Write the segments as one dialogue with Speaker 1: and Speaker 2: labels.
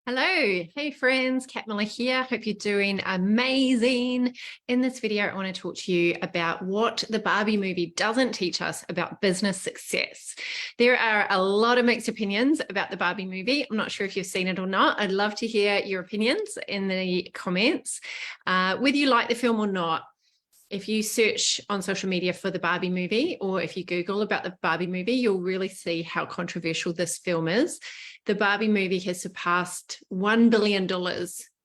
Speaker 1: Hello, hey friends, 𝗵𝗲𝗍 here. Hope you're doing amazing. In this video, I want to talk to you about what the Barbie movie doesn't teach us about business success. There are a lot of mixed opinions about the Barbie movie. I'm not sure if you've seen it or not. I'd love to hear your opinions in the comments, whether you like the film or not. If you search on social media for the Barbie movie, or if you Google about the Barbie movie, you'll really see how controversial this film is. The Barbie movie has surpassed $1 billion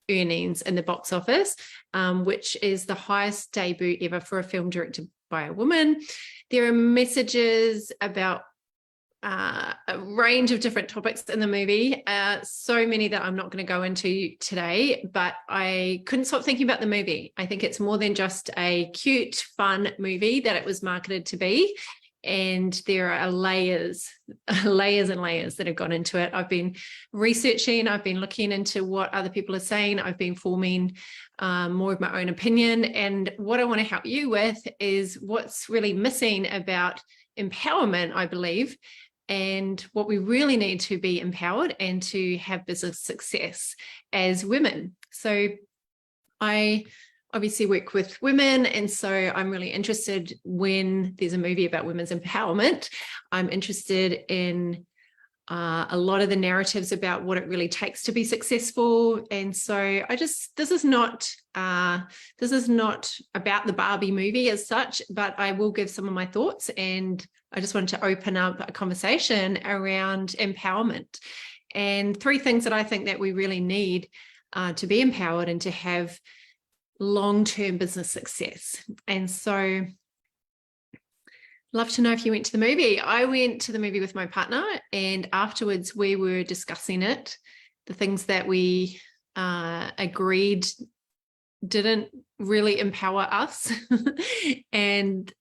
Speaker 1: earnings in the box office, which is the highest debut ever for a film directed by a woman. There are messages about a range of different topics in the movie, so many that I'm not going to go into today, but I couldn't stop thinking about the movie. I think it's more than just a cute, fun movie that it was marketed to be. And there are layers and layers that have gone into it. I've been researching, I've been looking into what other people are saying, I've been forming more of my own opinion. And what I want to help you with is what's really missing about empowerment, I believe, and what we really need to be empowered and to have business success as women. So I obviously work with women, and so I'm really interested when there's a movie about women's empowerment. I'm interested in a lot of the narratives about what it really takes to be successful. And so this is not about the Barbie movie as such, but I will give some of my thoughts, and I just wanted to open up a conversation around empowerment and three things that I think that we really need to be empowered and to have long-term business success. And so love to know if you went to the movie. I went to the movie with my partner, and afterwards we were discussing it. The things that we agreed didn't really empower us. And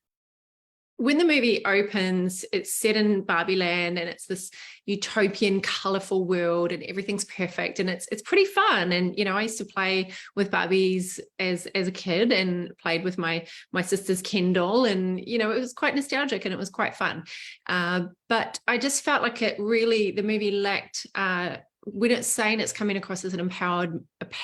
Speaker 1: when the movie opens, it's set in Barbie land, and it's this utopian, colorful world, and everything's perfect, and it's pretty fun. And you know, I used to play with Barbies as a kid, and played with my sister's Ken doll, and you know, it was quite nostalgic and it was quite fun. But I just felt like the movie lacked. When it's saying it's coming across as an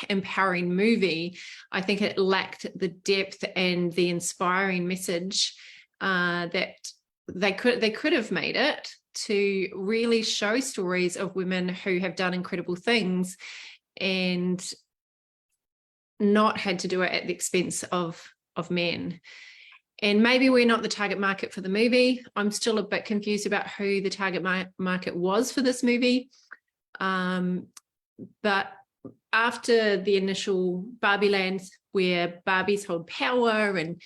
Speaker 1: empowering movie, I think it lacked the depth and the inspiring message that they could have made it to really show stories of women who have done incredible things and not had to do it at the expense of men. And maybe we're not the target market for the movie. I'm still a bit confused about who the target market was for this movie. But after the initial Barbie land, where Barbies hold power and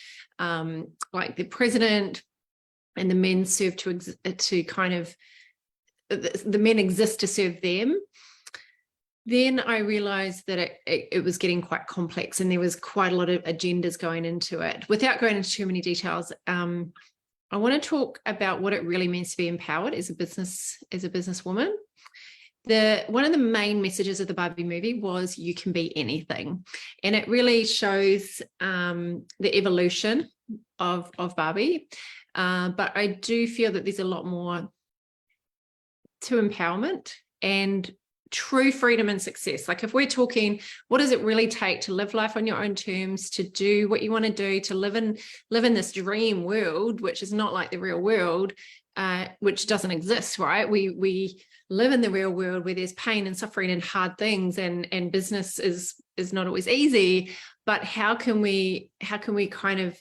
Speaker 1: like the president and the men serve to kind of, the men exist to serve them, then I realized that it was getting quite complex, and there was quite a lot of agendas going into it. Without going into too many details, I want to talk about what it really means to be empowered as a businesswoman. One of the main messages of the Barbie movie was you can be anything. And it really shows the evolution of Barbie. But I do feel that there's a lot more to empowerment and true freedom and success. Like if we're talking, what does it really take to live life on your own terms, to do what you want to do, to live in this dream world, which is not like the real world, which doesn't exist, right? We live in the real world where there's pain and suffering and hard things, and business is not always easy. But how can we kind of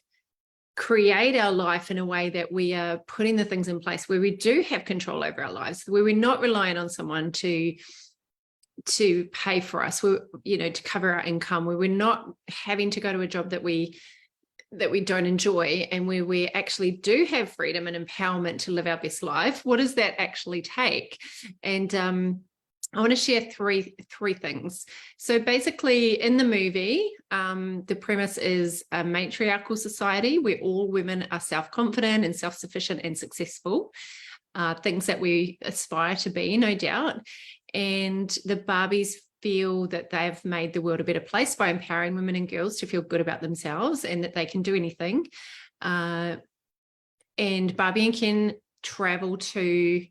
Speaker 1: create our life in a way that we are putting the things in place where we do have control over our lives, where we're not relying on someone to pay for us, to cover our income, where we're not having to go to a job that we don't enjoy, and where we actually do have freedom and empowerment to live our best life? What does that actually take? And I want to share three things. So basically in the movie, the premise is a matriarchal society where all women are self-confident and self-sufficient and successful, things that we aspire to be, no doubt. And the Barbies feel that they've made the world a better place by empowering women and girls to feel good about themselves and that they can do anything. And Barbie and Ken travel to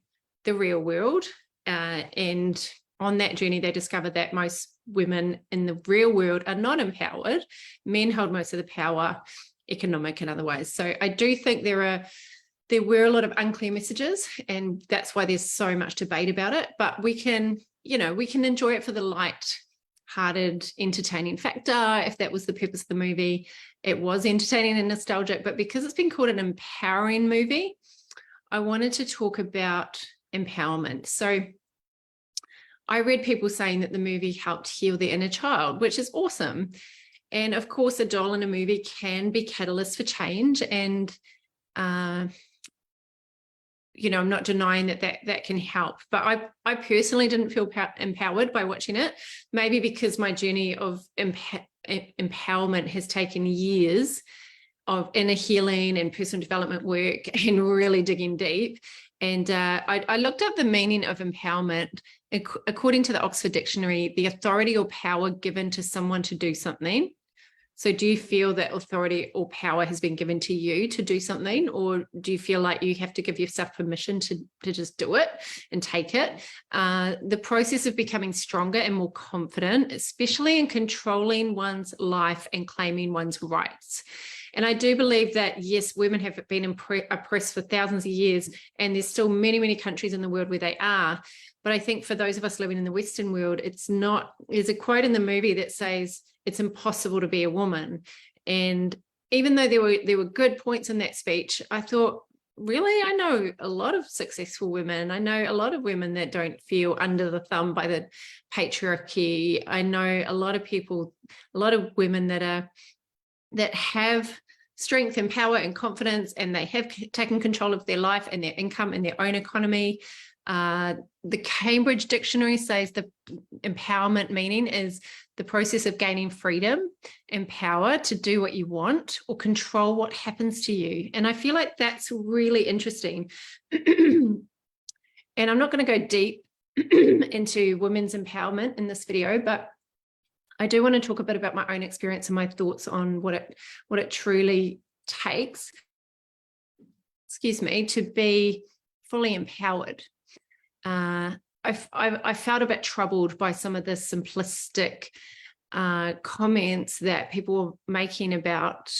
Speaker 1: the real world and on that journey, they discovered that most women in the real world are not empowered. Men hold most of the power, economic and otherwise. So I do think there were a lot of unclear messages, and that's why there's so much debate about it. But we can enjoy it for the light-hearted, entertaining factor. If that was the purpose of the movie, it was entertaining and nostalgic. But because it's been called an empowering movie, I wanted to talk about empowerment. So I read people saying that the movie helped heal the inner child, which is awesome. And of course, a doll in a movie can be catalyst for change. And, I'm not denying that can help. But I personally didn't feel empowered by watching it, maybe because my journey of empowerment has taken years of inner healing and personal development work and really digging deep. And I looked up the meaning of empowerment. According to the Oxford Dictionary, the authority or power given to someone to do something. So do you feel that authority or power has been given to you to do something, or do you feel like you have to give yourself permission to just do it and take it? The process of becoming stronger and more confident, especially in controlling one's life and claiming one's rights. And I do believe that, yes, women have been oppressed for thousands of years, and there's still many, many countries in the world where they are. But I think for those of us living in the Western world, there's a quote in the movie that says, it's impossible to be a woman. And even though there were good points in that speech, I thought, really, I know a lot of successful women. I know a lot of women that don't feel under the thumb by the patriarchy. I know a lot of people, a lot of women that have strength and power and confidence, and they have taken control of their life and their income and their own economy. The Cambridge Dictionary says the empowerment meaning is the process of gaining freedom and power to do what you want or control what happens to you. And I feel like that's really interesting. And I'm not going to go deep into women's empowerment in this video, but I do want to talk a bit about my own experience and my thoughts on what it truly takes, to be fully empowered. I felt a bit troubled by some of the simplistic comments that people were making about,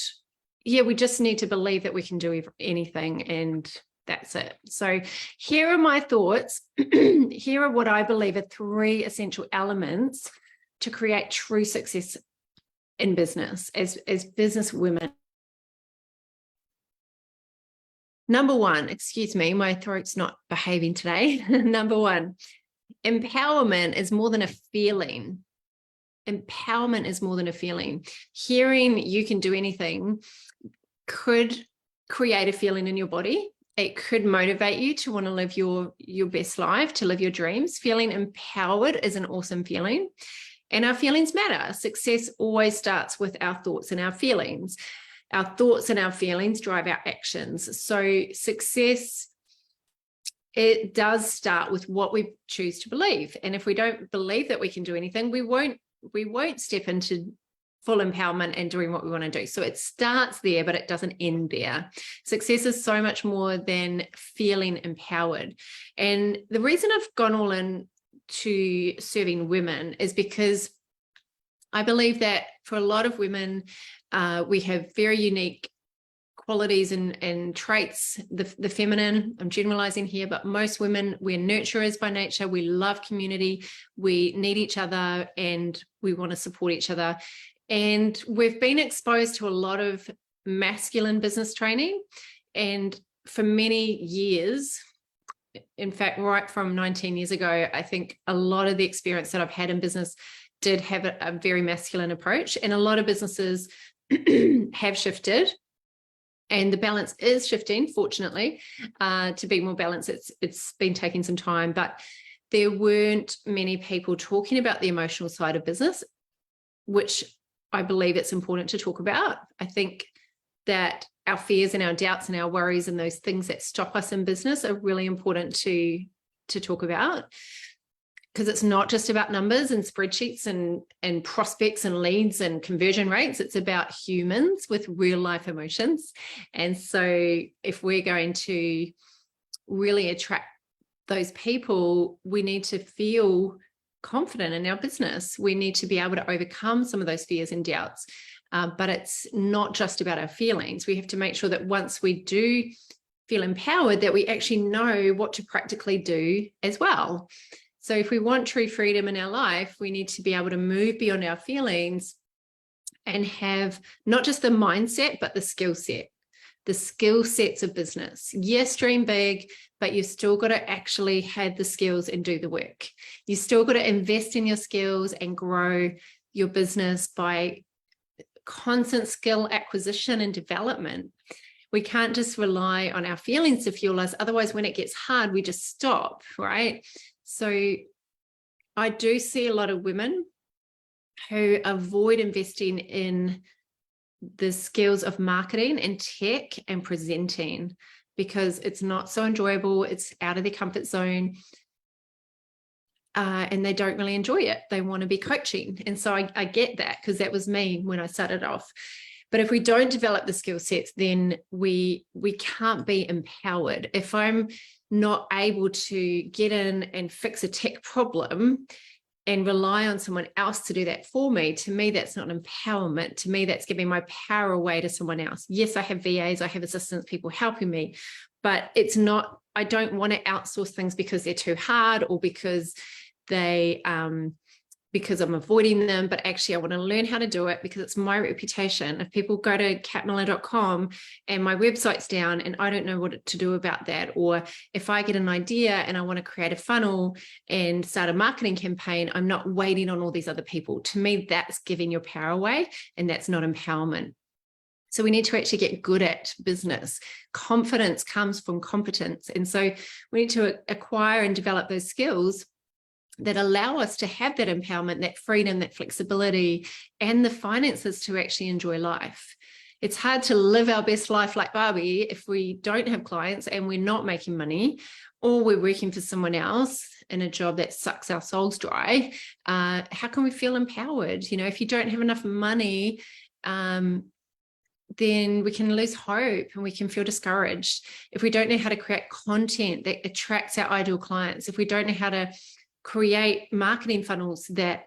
Speaker 1: we just need to believe that we can do anything and that's it. So here are my thoughts. Here are what I believe are 3 essential elements to create true success in business as business women. Number 1, excuse me, my throat's not behaving today. Number 1, empowerment is more than a feeling. Empowerment is more than a feeling. Hearing you can do anything could create a feeling in your body. It could motivate you to want to live your best life, to live your dreams. Feeling empowered is an awesome feeling. And our feelings matter. Success always starts with our thoughts and our feelings. Our thoughts and our feelings drive our actions. So success, it does start with what we choose to believe. And if we don't believe that we can do anything, we won't step into full empowerment and doing what we want to do. So it starts there, but it doesn't end there. Success is so much more than feeling empowered. And the reason I've gone all in to serving women is because I believe that for a lot of women, we have very unique qualities and traits, the feminine. I'm generalizing here, but most women, we're nurturers by nature. We love community. We need each other and we want to support each other. And we've been exposed to a lot of masculine business training. And for many years, in fact, right from 19 years ago, I think a lot of the experience that I've had in business did have a very masculine approach. And a lot of businesses have shifted. And the balance is shifting, fortunately, to be more balanced. It's been taking some time, but there weren't many people talking about the emotional side of business, which I believe it's important to talk about. I think that our fears and our doubts and our worries and those things that stop us in business are really important to talk about, because it's not just about numbers and spreadsheets and prospects and leads and conversion rates. It's about humans with real life emotions. And so if we're going to really attract those people, we need to feel confident in our business. We need to be able to overcome some of those fears and doubts. But it's not just about our feelings. We have to make sure that once we do feel empowered, that we actually know what to practically do as well. So if we want true freedom in our life, we need to be able to move beyond our feelings and have not just the mindset, but the skill set, the skill sets of business. Yes, dream big, but you still got to actually have the skills and do the work. You still got to invest in your skills and grow your business by constant skill acquisition and development. We can't just rely on our feelings to fuel us. Otherwise, when it gets hard, we just stop, right? So I do see a lot of women who avoid investing in the skills of marketing and tech and presenting because it's not so enjoyable. It's out of their comfort zone. And they don't really enjoy it. They want to be coaching. And so I get that, because that was me when I started off. But if we don't develop the skill sets, then we can't be empowered. If I'm not able to get in and fix a tech problem and rely on someone else to do that for me, to me, that's not empowerment. To me, that's giving my power away to someone else. Yes, I have VAs, I have assistants, people helping me, but it's not, I don't want to outsource things because they're too hard or because because I'm avoiding them, but actually I want to learn how to do it because it's my reputation. If people go to 𝗵𝗲𝗪.com and my website's down and I don't know what to do about that, or if I get an idea and I want to create a funnel and start a marketing campaign, I'm not waiting on all these other people. To me, that's giving your power away, and that's not empowerment. So we need to actually get good at business. Confidence comes from competence. And so we need to acquire and develop those skills that allow us to have that empowerment, that freedom, that flexibility, and the finances to actually enjoy life. It's hard to live our best life like Barbie if we don't have clients and we're not making money, or we're working for someone else in a job that sucks our souls dry. How can we feel empowered? You know, if you don't have enough money, then we can lose hope and we can feel discouraged. If we don't know how to create content that attracts our ideal clients, if we don't know how to create marketing funnels that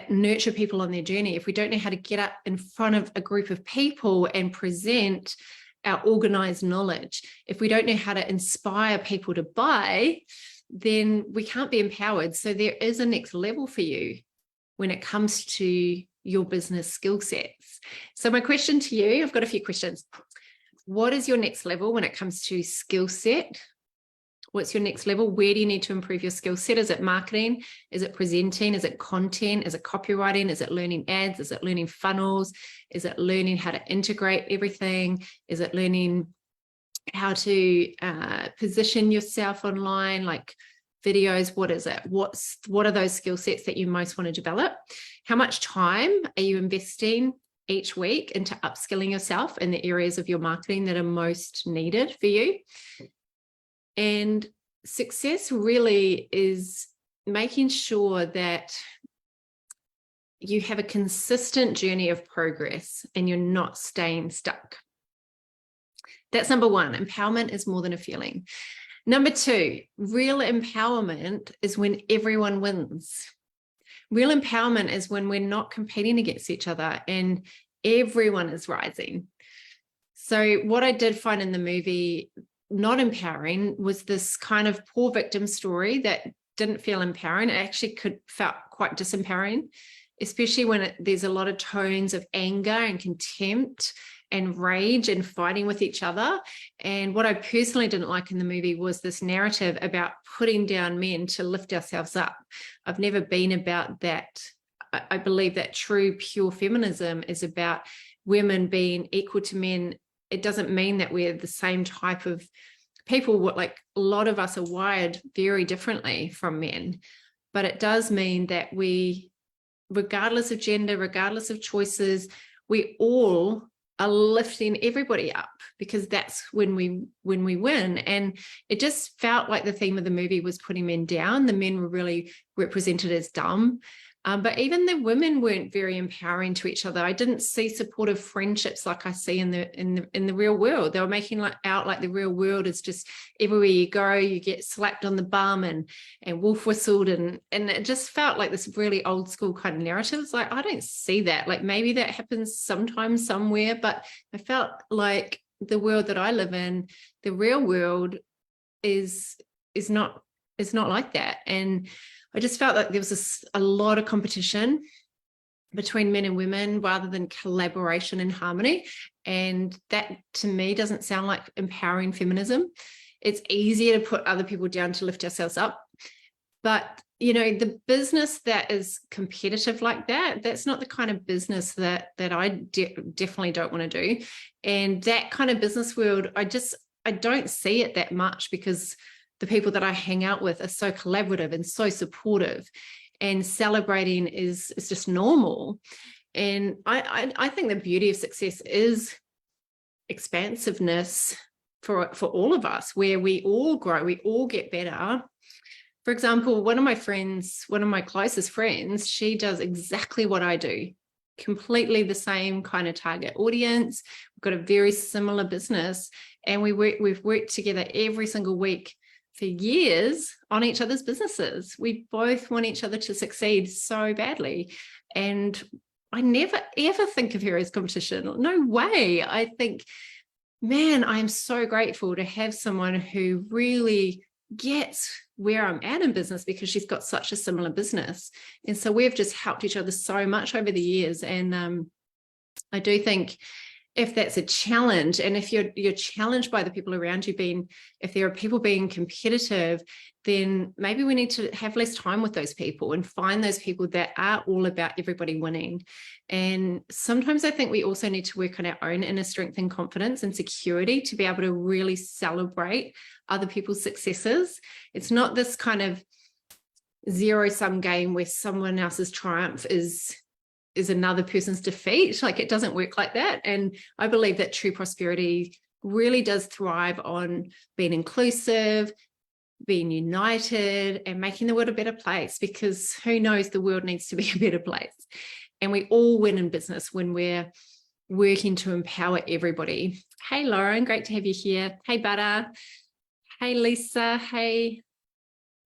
Speaker 1: nurture people on their journey, if we don't know how to get up in front of a group of people and present our organized knowledge, if we don't know how to inspire people to buy, then we can't be empowered. So there is a next level for you when it comes to your business skill sets. So my question to you, I've got a few questions. What is your next level when it comes to skill set? What's your next level? Where do you need to improve your skill set? Is it marketing? Is it presenting? Is it content? Is it copywriting? Is it learning ads? Is it learning funnels? Is it learning how to integrate everything? Is it learning how to position yourself online, like videos? What is it? What are those skill sets that you most want to develop? How much time are you investing each week into upskilling yourself in the areas of your marketing that are most needed for you? And success really is making sure that you have a consistent journey of progress and you're not staying stuck. That's number one. Empowerment is more than a feeling. Number two, real empowerment is when everyone wins. Real empowerment is when we're not competing against each other and everyone is rising. So what I did find in the movie not empowering was this kind of poor victim story that didn't feel empowering. It actually felt quite disempowering, especially when there's a lot of tones of anger and contempt and rage and fighting with each other. And what I personally didn't like in the movie was this narrative about putting down men to lift ourselves up. I've never been about that. I believe that true, pure feminism is about women being equal to men. It doesn't mean that we're the same type of people. Like a lot of us are wired very differently from men, but it does mean that we, regardless of gender, regardless of choices, we all are lifting everybody up, because that's when we win. And it just felt like the theme of the movie was putting men down. The men were really represented as dumb. But even the women weren't very empowering to each other. I didn't see supportive friendships like I see in the real world. They were making out like the real world is just everywhere you go, you get slapped on the bum and wolf whistled, and it just felt like this really old school kind of narrative. It's like, I don't see that. Like maybe that happens sometimes somewhere, but I felt like the world that I live in, the real world is not like that. And I just felt like there was a lot of competition between men and women rather than collaboration and harmony. And that to me doesn't sound like empowering feminism. It's easier to put other people down to lift ourselves up. But, you know, the business that is competitive like that, that's not the kind of business that I definitely don't want to do. And that kind of business world, I don't see it that much, because the people that I hang out with are so collaborative and so supportive, and celebrating is just normal. And I think the beauty of success is expansiveness for all of us, where we all grow, we all get better. For example, one of my closest friends, she does exactly what I do, completely the same kind of target audience. We've got a very similar business, and we've worked together every single week for years on each other's businesses. We both want each other to succeed so badly. And I never, ever think of her as competition. No way. I think, man, I'm so grateful to have someone who really gets where I'm at in business, because she's got such a similar business. And so we've just helped each other so much over the years. And I do think if that's a challenge, and if you're challenged by the people around you if there are people being competitive, then maybe we need to have less time with those people and find those people that are all about everybody winning. And sometimes I think we also need to work on our own inner strength and confidence and security to be able to really celebrate other people's successes. It's not this kind of zero-sum game where someone else's triumph is another person's defeat. Like, it doesn't work like that. And I believe that true prosperity really does thrive on being inclusive, being united, and making the world a better place, because who knows, the world needs to be a better place. And we all win in business when we're working to empower everybody. Hey, Lauren, great to have you here. Hey, Butter. Hey, Lisa. Hey,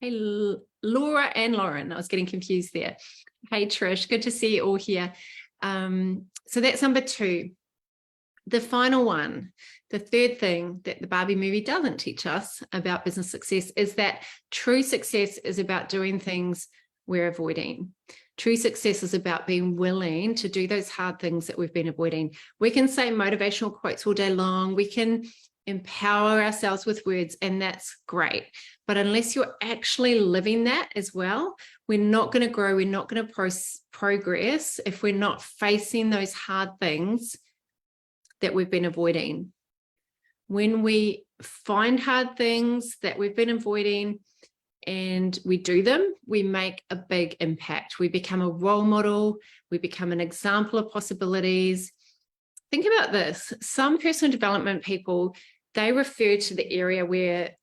Speaker 1: Laura and Lauren. I was getting confused there. Hey, Trish, good to see you all here. So that's number 2. The final one, the third thing that the Barbie movie doesn't teach us about business success, is that true success is about doing things we're avoiding. True success is about being willing to do those hard things that we've been avoiding. We can say motivational quotes all day long. We can empower ourselves with words, and that's great. But unless you're actually living that as well, we're not going to grow. We're not going to progress if we're not facing those hard things that we've been avoiding. When we find hard things that we've been avoiding and we do them, we make a big impact. We become a role model. We become an example of possibilities. Think about this. Some personal development people, they refer to the area where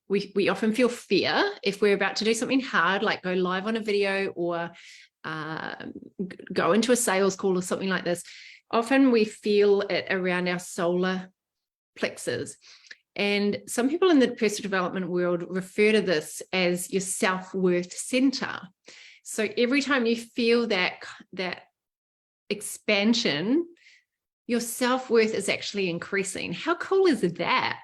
Speaker 1: we often feel fear if we're about to do something hard, like go live on a video or go into a sales call or something like this. Often we feel it around our solar plexus. And some people in the personal development world refer to this as your self-worth center. So every time you feel that expansion, your self-worth is actually increasing. How cool is that?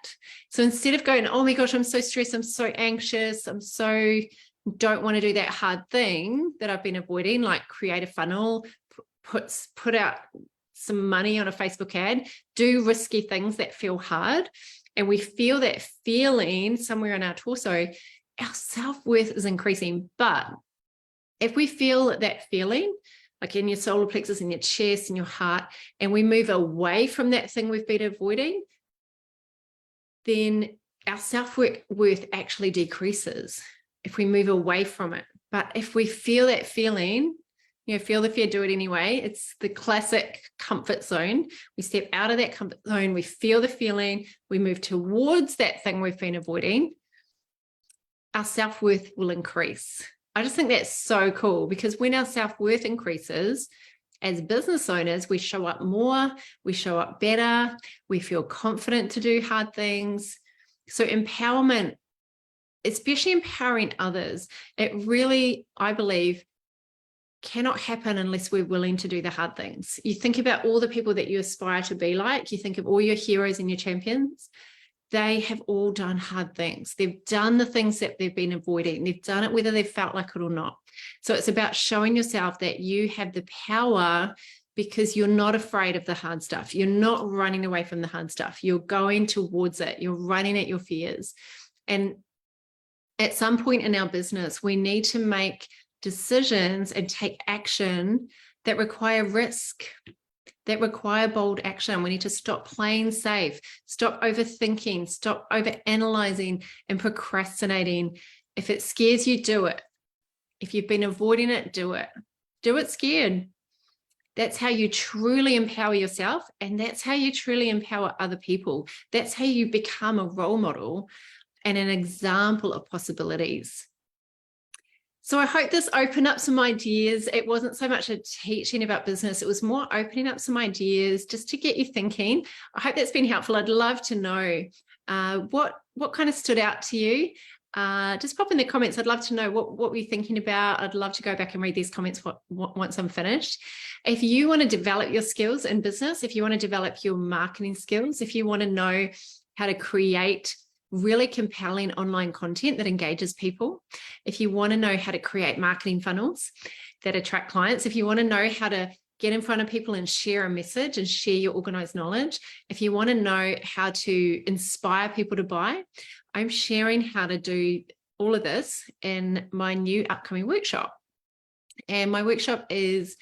Speaker 1: So instead of going, oh my gosh, I'm so stressed, I'm so anxious, don't want to do that hard thing that I've been avoiding, like create a funnel, put out some money on a Facebook ad, do risky things that feel hard, and we feel that feeling somewhere in our torso, our self-worth is increasing. But if we feel that feeling, like in your solar plexus, in your chest, in your heart, and we move away from that thing we've been avoiding, then our self-worth actually decreases if we move away from it. But if we feel that feeling, feel the fear, do it anyway. It's the classic comfort zone. We step out of that comfort zone, we feel the feeling, we move towards that thing we've been avoiding. Our self-worth will increase. I just think that's so cool, because when our self-worth increases, as business owners, we show up more, we show up better, we feel confident to do hard things. So empowerment, especially empowering others, it really, I believe, cannot happen unless we're willing to do the hard things. You think about all the people that you aspire to be like, you think of all your heroes and your champions. They have all done hard things. They've done the things that they've been avoiding. They've done it whether they've felt like it or not. So it's about showing yourself that you have the power, because you're not afraid of the hard stuff. You're not running away from the hard stuff. You're going towards it. You're running at your fears. And at some point in our business, we need to make decisions and take action that require risk, that require bold action. We need to stop playing safe, stop overthinking, stop overanalyzing and procrastinating. If it scares you, do it. If you've been avoiding it, do it. Do it scared. That's how you truly empower yourself, and that's how you truly empower other people. That's how you become a role model and an example of possibilities. So I hope this opened up some ideas. It wasn't so much a teaching about business. It was more opening up some ideas just to get you thinking. I hope that's been helpful. I'd love to know what kind of stood out to you. Just pop in the comments. I'd love to know what were you thinking about. I'd love to go back and read these comments once I'm finished. If you want to develop your skills in business, if you want to develop your marketing skills, if you want to know how to create really compelling online content that engages people, if you want to know how to create marketing funnels that attract clients, if you want to know how to get in front of people and share a message and share your organized knowledge, if you want to know how to inspire people to buy, I'm sharing how to do all of this in my new upcoming workshop. And my workshop is,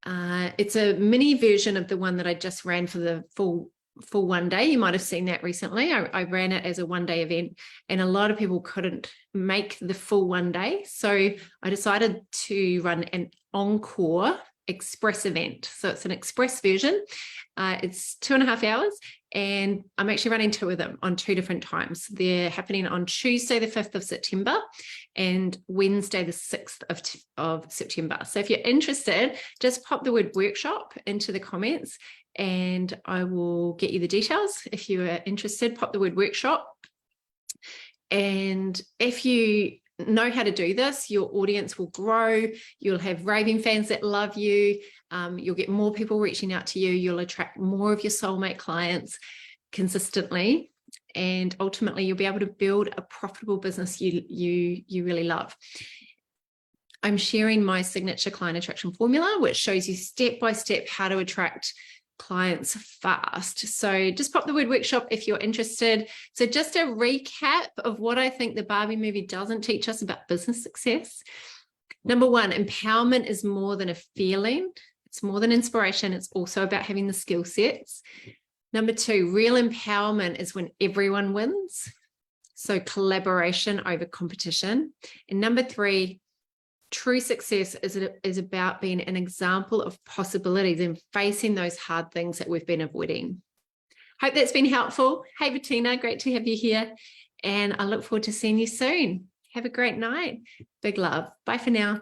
Speaker 1: it's a mini version of the one that I just ran for the full one day. You might have seen that recently. I ran it as a one-day event, and a lot of people couldn't make the full one day. So I decided to run an encore express event. So it's an express version. It's 2.5 hours, and I'm actually running 2 of them on 2 different times. They're happening on Tuesday, the 5th of September and Wednesday, the 6th of September. So if you're interested, just pop the word workshop into the comments and I will get you the details. If you are interested, pop the word workshop. And if you know how to do this, your audience will grow. You'll have raving fans that love you. You'll get more people reaching out to you. You'll attract more of your soulmate clients consistently. And ultimately, you'll be able to build a profitable business you really love. I'm sharing my signature client attraction formula, which shows you step by step how to attract clients fast. So just pop the word workshop if you're interested. So just a recap of what I think the Barbie movie doesn't teach us about business success. Number 1, empowerment is more than a feeling. It's more than inspiration. It's also about having the skill sets. Number 2, real empowerment is when everyone wins. So collaboration over competition. And number 3, true success is about being an example of possibilities and facing those hard things that we've been avoiding. Hope that's been helpful. Hey, Bettina, great to have you here. And I look forward to seeing you soon. Have a great night. Big love. Bye for now.